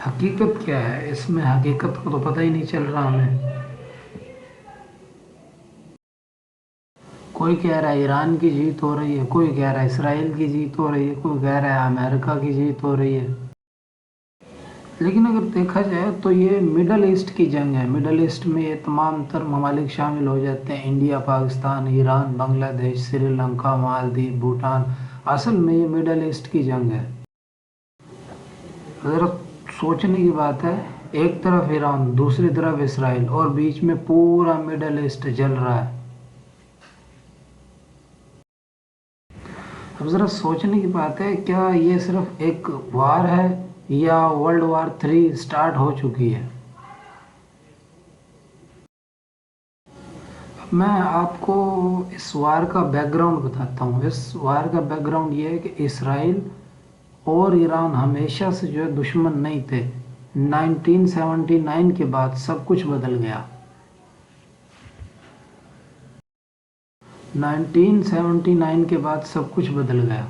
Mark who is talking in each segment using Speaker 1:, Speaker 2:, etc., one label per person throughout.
Speaker 1: حقیقت کیا ہے اس میں؟ حقیقت کو تو پتہ ہی نہیں چل رہا ہمیں۔ کوئی کہہ رہا ہے ایران کی جیت ہو رہی ہے، کوئی کہہ رہا ہے اسرائیل کی جیت ہو رہی ہے، کوئی کہہ رہا ہے امریکہ کی جیت ہو رہی ہے۔ لیکن اگر دیکھا جائے تو یہ مڈل ایسٹ کی جنگ ہے۔ مڈل ایسٹ میں یہ تمام تر ممالک شامل ہو جاتے ہیں: انڈیا، پاکستان، ایران، بنگلہ دیش، سری لنکا، مالدیپ، بھوٹان۔ اصل میں یہ مڈل ایسٹ کی جنگ ہے۔ ذرا سوچنے کی بات ہے، ایک طرف ایران، دوسری طرف اسرائیل، اور بیچ میں پورا مڈل ایسٹ جل رہا ہے۔ اب ذرا سوچنے کی بات ہے، کیا یہ صرف ایک وار ہے یا ورلڈ وار 3 سٹارٹ ہو چکی ہے؟ میں آپ کو اس وار کا بیک گراؤنڈ بتاتا ہوں۔ اس وار کا بیک گراؤنڈ یہ ہے کہ اسرائیل اور ایران ہمیشہ سے جو ہے دشمن نہیں تھے۔ 1979 کے بعد سب کچھ بدل گیا۔ 1979 کے بعد سب کچھ بدل گیا۔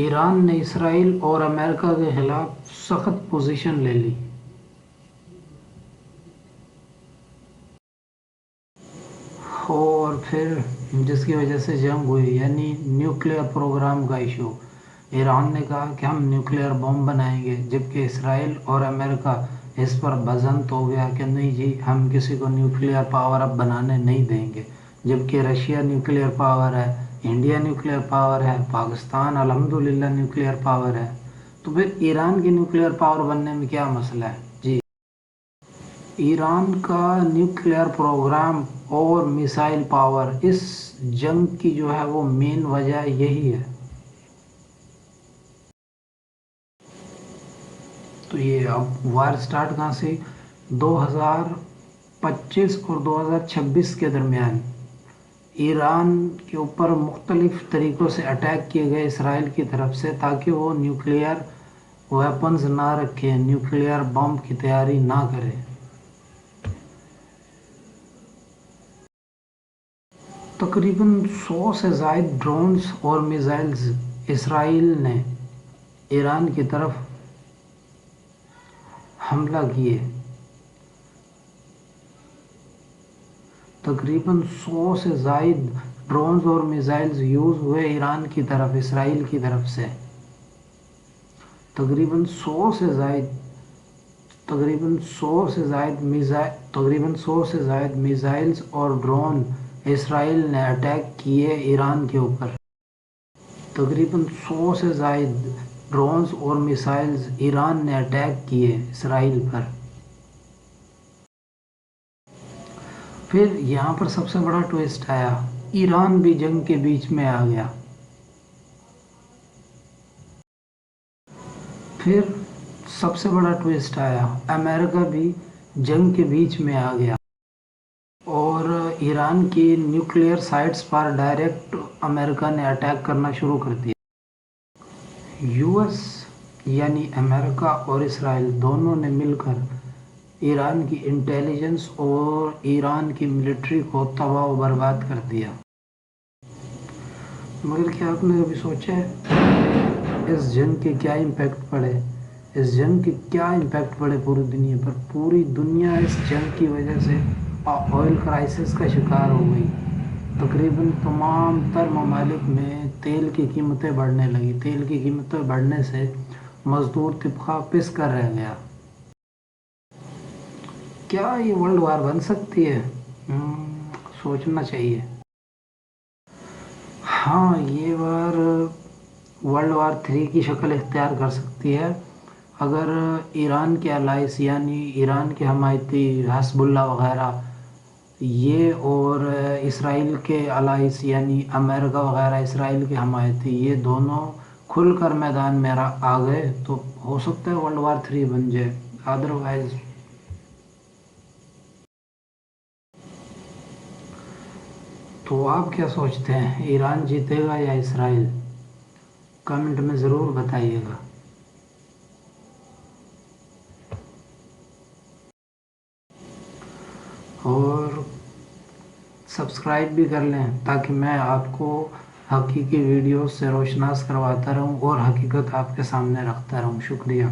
Speaker 1: ایران نے اسرائیل اور امریکہ کے خلاف سخت پوزیشن لے لی، اور پھر جس کی وجہ سے جنگ ہوئی، یعنی نیوکلیئر پروگرام کا ایشو۔ ایران نے کہا کہ ہم نیوکلیئر بم بنائیں گے، جبکہ اسرائیل اور امریکہ اس پر بزنت ہو گیا کہ نہیں جی، ہم کسی کو نیوکلیئر پاور اب بنانے نہیں دیں گے۔ جبکہ رشیا نیوکلیئر پاور ہے، انڈیا نیوکلیئر پاور ہے، پاکستان الحمدللہ نیوکلیئر پاور ہے۔ تو پھر ایران کی نیوکلیئر پاور بننے میں کیا مسئلہ ہے جی؟ ایران کا نیوکلیئر پروگرام اور میسائل پاور اس جنگ کی جو ہے وہ مین وجہ یہی ہے۔ تو یہ اب وار سٹارٹ کہاں سے؟ 2025 اور 2026 کے درمیان ایران کے اوپر مختلف طریقوں سے اٹیک کیے گئے اسرائیل کی طرف سے، تاکہ وہ نیوکلیئر ویپنز نہ رکھیں، نیوکلیئر بم کی تیاری نہ کریں۔ تقریباً 100 سے زائد ڈرونز اور میزائلز اسرائیل نے ایران کی طرف حملہ کیے۔ تقریباً 100 سے زائد ڈرونز اور میزائلز یوز ہوئے ایران کی طرف، اسرائیل کی طرف سے۔ تقریباً 100 سے زائد میزائلز اور ڈرون اسرائیل نے اٹیک کیے ایران کے اوپر۔ تقریباً 100 سے زائد ڈرونز اور میزائلز ایران نے اٹیک کیے اسرائیل پر۔ پھر یہاں پر سب سے بڑا ٹویسٹ آیا، ایران بھی جنگ کے بیچ میں آ گیا۔ پھر سب سے بڑا ٹویسٹ آیا، امریکہ بھی جنگ کے بیچ میں آ گیا، اور ایران کی نیوکلیئر سائٹس پر ڈائریکٹ امریکہ نے اٹیک کرنا شروع کر دیا۔ یو ایس یعنی امریکہ اور اسرائیل دونوں نے مل کر ایران کی انٹیلیجنس اور ایران کی ملٹری کو تباہ و برباد کر دیا۔ مگر کیا آپ نے کبھی سوچا ہے اس جنگ کے کیا امپیکٹ پڑے؟ اس جنگ کے کیا امپیکٹ پڑے پوری دنیا پر؟ پوری دنیا اس جنگ کی وجہ سے آئل کرائسس کا شکار ہو گئی۔ تقریباً تمام تر ممالک میں تیل کی قیمتیں بڑھنے لگی۔ تیل کی قیمتیں بڑھنے سے مزدور طبقہ پس کر رہ گیا۔ کیا یہ ورلڈ وار بن سکتی ہے؟ سوچنا چاہیے۔ ہاں، یہ وار ورلڈ وار 3 کی شکل اختیار کر سکتی ہے، اگر ایران کے الائس یعنی ایران کے حمایتی حزب اللہ وغیرہ یہ، اور اسرائیل کے الائس یعنی امریکہ وغیرہ اسرائیل کے حمایتی، یہ دونوں کھل کر میدان میں آ گئے تو ہو سکتا ہے ورلڈ وار 3 بن جائے۔ ادروائز تو آپ کیا سوچتے ہیں، ایران جیتے گا یا اسرائیل؟ کمنٹ میں ضرور بتائیے گا۔ اور سبسکرائب بھی کر لیں تاکہ میں آپ کو حقیقی ویڈیو سے روشناس کرواتا رہوں اور حقیقت آپ کے سامنے رکھتا رہوں. شکریہ.